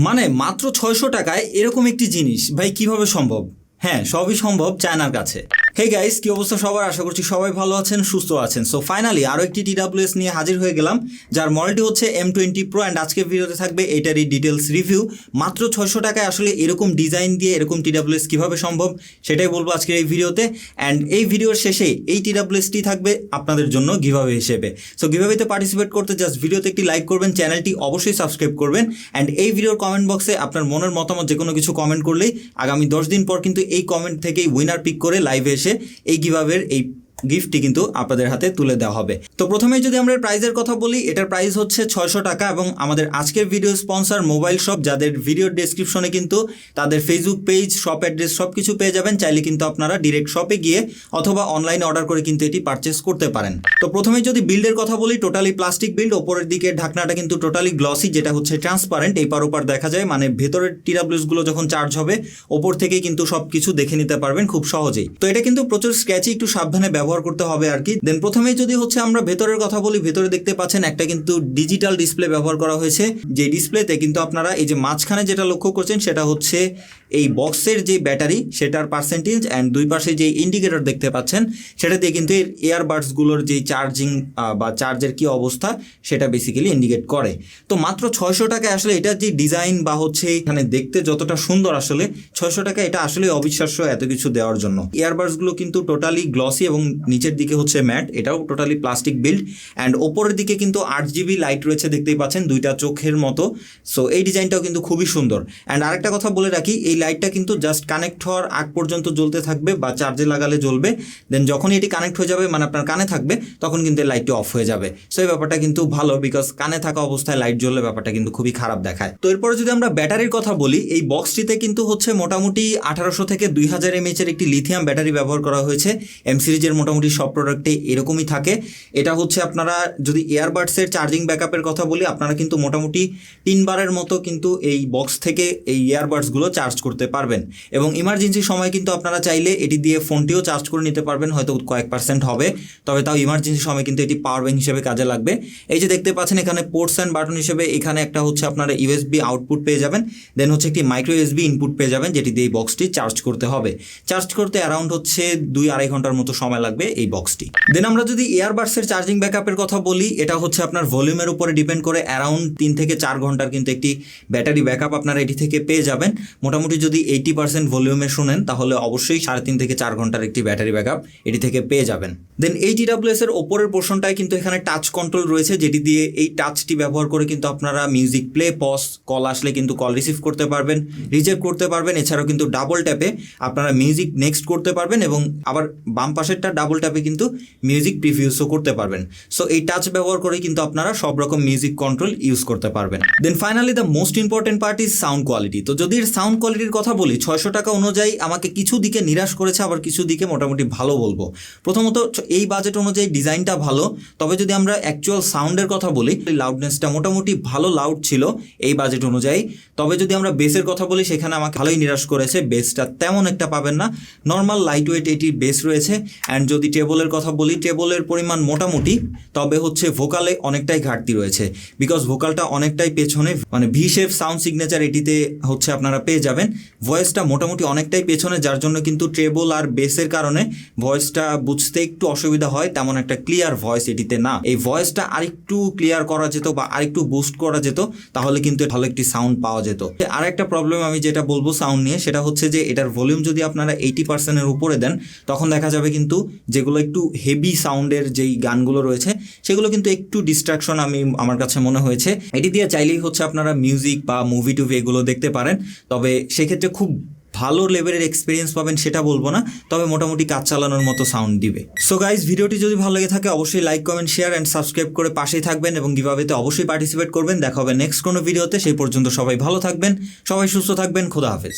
মানে মাত্র 600 টাকায় এরকম একটি জিনিস ভাই কিভাবে সম্ভব? হ্যাঁ, সবই সম্ভব চায়নার কাছে। হে গাইস, কি অবস্থা সবার? আশা করছি সবাই ভালো আছেন, সুস্থ আছেন। সো ফাইনালি আরও একটি TWS নিয়ে হাজির হয়ে গেলাম, যার মডেলটি হচ্ছে M20 Pro অ্যান্ড আজকের ভিডিওতে থাকবে এটারই ডিটেলস রিভিউ। মাত্র 600 টাকায় আসলে এরকম ডিজাইন দিয়ে এরকম TWS কিভাবে সম্ভব সেটাই বলবো আজকের এই ভিডিওতে। অ্যান্ড এই ভিডিওর শেষে এই TWSটি থাকবে আপনাদের জন্য গিভঅ্যাওয়ে হিসেবে। সো গিভঅ্যাওয়েতে পার্টিসিপেট করতে জাস্ট ভিডিওতে একটি লাইক করবেন, চ্যানেলটি অবশ্যই সাবস্ক্রাইব করবেন অ্যান্ড এই ভিডিওর কমেন্ট বক্সে আপনার মনের মতামত যে কোনো কিছু কমেন্ট করলেই আগামী 10 দিন পর কিন্তু এই কমেন্ট থেকেই উইনার পিক করে লাইভে এসে এই গিভঅ্যাওয়ের এই গিফটটি কিন্তু আপনাদের হাতে তুলে দেওয়া হবে। তো প্রথমেই যদি আমরা প্রাইসের কথা বলি, এটার প্রাইস হচ্ছে 600 টাকা এবং আমাদের আজকের ভিডিও স্পন্সর মোবাইল শপ, যাদের ভিডিওর ডেসক্রিপশনে কিন্তু তাদের ফেসবুক পেজ, শপ অ্যাড্রেস সব কিছু পেয়ে যাবেন। চাইলে কিন্তু আপনারা ডিরেক্ট শপে গিয়ে অথবা অনলাইনে অর্ডার করে কিন্তু এটি পারচেস করতে পারেন। তো প্রথমেই যদি বিল্ডের কথা বলি, টোটালি প্লাস্টিক বিল্ড। ওপরের দিকে ঢাকনাটা কিন্তু টোটালি গ্লসি, যেটা হচ্ছে ট্রান্সপারেন্ট, এপার ওপার দেখা যায়, মানে ভেতরের TWSগুলো যখন চার্জ হবে ওপর থেকে কিন্তু সব কিছু দেখে নিতে পারবেন খুব সহজেই। তো এটা কিন্তু প্রচুর স্ক্র্যাচি, একটু সাবধানে ব্যবহার করতে হবে আর কি। দেন প্রথমেই যদি হচ্ছে আমরা ভেতরের কথা বলি, ভেতরে দেখতে পাচ্ছেন একটা কিন্তু ডিজিটাল ডিসপ্লে ব্যবহার করা হয়েছে। যে ডিসপ্লেতে কিন্তু আপনারা এই যে মাঝখানে যেটা লক্ষ্য করছেন সেটা হচ্ছে এই বক্সের যে ব্যাটারি সেটার পার্সেন্টেজ অ্যান্ড দুই পাশে যে ইন্ডিকেটর দেখতে পাচ্ছেন সেটা দিয়ে কিন্তু এর এয়ারবাডসগুলোর যে চার্জিং বা চার্জের কি অবস্থা সেটা বেসিক্যালি ইন্ডিকেট করে। তো মাত্র 600 টাকায় আসলে এটার যে ডিজাইন বা হচ্ছে এখানে দেখতে যতটা সুন্দর, আসলে 600 টাকা এটা আসলে অবিশ্বাস্য এত কিছু দেওয়ার জন্য। এয়ারবাডসগুলো কিন্তু টোটালি গ্লসি এবং নিচের দিকে হচ্ছে ম্যাট, এটাও টোটালি প্লাস্টিক বিল্ড অ্যান্ড ওপরের দিকে কিন্তু 8GB লাইট রয়েছে, দেখতেই পাচ্ছেন দুইটা চোখের মতো। সো এই ডিজাইনটাও কিন্তু খুবই সুন্দর। অ্যান্ড আরেকটা কথা বলে রাখি, এই লাইটটা কিন্তু জাস্ট কানেক্ট হওয়ার আগ পর্যন্ত জ্বলতে থাকবে বা চার্জে লাগালে জ্বলবে। দেন যখনই এটি কানেক্ট হয়ে যাবে, মানে আপনার কানে থাকবে, তখন কিন্তু এই লাইটটি অফ হয়ে যাবে। সো এই ব্যাপারটা কিন্তু ভালো, বিকজ কানে থাকা অবস্থায় লাইট জ্বললে ব্যাপারটা কিন্তু খুবই খারাপ দেখায়। তো এরপরে যদি আমরা ব্যাটারির কথা বলি, এই বক্সটিতে কিন্তু হচ্ছে মোটামুটি 1800 থেকে 2000 mAh একটি লিথিয়াম ব্যাটারি ব্যবহার করা হয়েছে। এম সিরিজের মোটামুটি সব প্রোডাক্টে এরকমই থাকে। এটা হচ্ছে আপনারা যদি এয়ারবাডসের চার্জিং ব্যাকআপের কথা বলি, আপনারা কিন্তু মোটামুটি 3 বারের মতো কিন্তু এই বক্স থেকে এই এয়ারবাডসগুলো চার্জ করতে পারবেন এবং ইমার্জেন্সি সময় কিন্তু আপনারা চাইলে এটি দিয়ে ফোনটিও চার্জ করে নিতে পারবেন, হয়তো কয়েক % হবে, তবে তাও ইমার্জেন্সি সময় কিন্তু এটি পাওয়ার ব্যাংক হিসেবে কাজে লাগবে। এই যে দেখতে পাচ্ছেন এখানে পোর্টস অ্যান্ড বাটন হিসেবে এখানে একটা হচ্ছে আপনারা USB আউটপুট পেয়ে যাবেন, দেন হচ্ছে একটি মাইক্রো USB ইনপুট পেয়ে যাবেন, যেটি দিয়ে এই বক্সটি চার্জ করতে হবে। চার্জ করতে অ্যারাউন্ড হচ্ছে 2-2.5 ঘন্টার মতো সময় লাগবে এই বক্সটি। দেন আমরা যদি এয়ারবাডসের চার্জিং ব্যাকআপের কথা বলি, এটা হচ্ছে আপনার ভলিউমের উপরে ডিপেন্ড করে, অ্যারাউন্ড 3 থেকে 4 ঘন্টার কিন্তু একটি ব্যাটারি ব্যাকআপ আপনারা এটি থেকে পেয়ে যাবেন। মোটামুটি যদি 80% ভলিউমে শুনেন তাহলে অবশ্যই 3.5 থেকে 4 ঘন্টার একটি ব্যাটারি ব্যাকআপ এটি থেকে পেয়ে যাবেন। দেন এই TWS এর ওপরের পোর্শনটায় কিন্তু এখানে টাচ কন্ট্রোল রয়েছে, যেটি দিয়ে এই টাচটি ব্যবহার করে কিন্তু আপনারা মিউজিক প্লে, পজ, কল আসলে কিন্তু কল রিসিভ করতে পারবেন, রিজেক্ট করতে পারবেন। এছাড়াও কিন্তু ডাবল ট্যাপে আপনারা মিউজিক নেক্সট করতে পারবেন এবং আবার বাম পাশেরটা ডাবল ট্যাপে কিন্তু মিউজিক প্রিভিউসও করতে পারবেন। সো এই টাচ ব্যবহার করে কিন্তু আপনারা সব রকম মিউজিক কন্ট্রোল ইউজ করতে পারবেন। Then finally the most important part is sound quality. তো যদি সাউন্ড কোয়ালিটির কথা বলি, 600 টাকা অনুযায়ী আমাকে কিছু দিকে নিরাশ করেছে, আবার কিছু দিকে মোটামুটি ভালো বলবো। প্রথমত এই বাজেট অনুযায়ী ডিজাইনটা ভালো, তবে যদি আমরা অ্যাকচুয়াল সাউন্ডের কথা বলি, লাউডনেসটা মোটামুটি ভালো লাউড ছিল এই বাজেট অনুযায়ী। তবে যদি আমরা বেসের কথা বলি, সেখানে আমাকে ভালোই নিরাশ করেছে, বেসটা তেমন একটা পাবেন না, নর্মাল লাইট ওয়েট এটির বেস রয়েছে। অ্যান্ড যদি টেবলের কথা বলি, টেবলের পরিমাণ মোটামুটি, তবে হচ্ছে ভোকালে অনেকটাই ঘাটতি রয়েছে, বিকজ ভোকালটা অনেকটাই পেছনে, মানে ভি শেপ সাউন্ড সিগনেচার এটিতে হচ্ছে আপনারা পেয়ে যাবেন। ভয়েসটা মোটামুটি অনেকটাই পেছনে, যার জন্য কিন্তু ট্রেবল আর বেসের কারণে ভয়েসটা বুঝতে একটু অসুবিধা হয়, তেমন একটা ক্লিয়ার ভয়েস এটিতে না। এই ভয়েসটা আরেকটু ক্লিয়ার করা যেত বা আরেকটু বুস্ট করা যেত, তাহলে কিন্তু ভালো একটি সাউন্ড পাওয়া যেত। আর একটা প্রবলেম আমি যেটা বলবো সাউন্ড নিয়ে, সেটা হচ্ছে যে এটার ভলিউম যদি আপনারা 80%-এর উপরে দেন, তখন দেখা যাবে কিন্তু যেগুলো একটু হেভি সাউন্ডের যেই গানগুলো রয়েছে সেগুলো কিন্তু একটু ডিস্ট্রাকশন আমার কাছে মনে হয়েছে। এটি দিয়ে চাইলেই হচ্ছে আপনারা মিউজিক বা মুভি টুভি এগুলো দেখতে পারেন, তবে সেক্ষেত্রে খুব ভালো লেভেলের এক্সপিরিয়েন্স পাবেন সেটা বলবো না, তবে মোটামুটি কাজ চালানোর মতো সাউন্ড দিবে। সো গাইজ, ভিডিওটি যদি ভালো লেগে থাকে অবশ্যই like, comment, share and subscribe করে পাশেই থাকবেন এবং গিভঅ্যাওয়েতে অবশ্যই পার্টিসিপেট করবেন। দেখা হবে নেক্সট কোনো ভিডিওতে, সেই পর্যন্ত সবাই ভালো থাকবেন, সবাই সুস্থ থাকবেন, খোদা হাফেজ।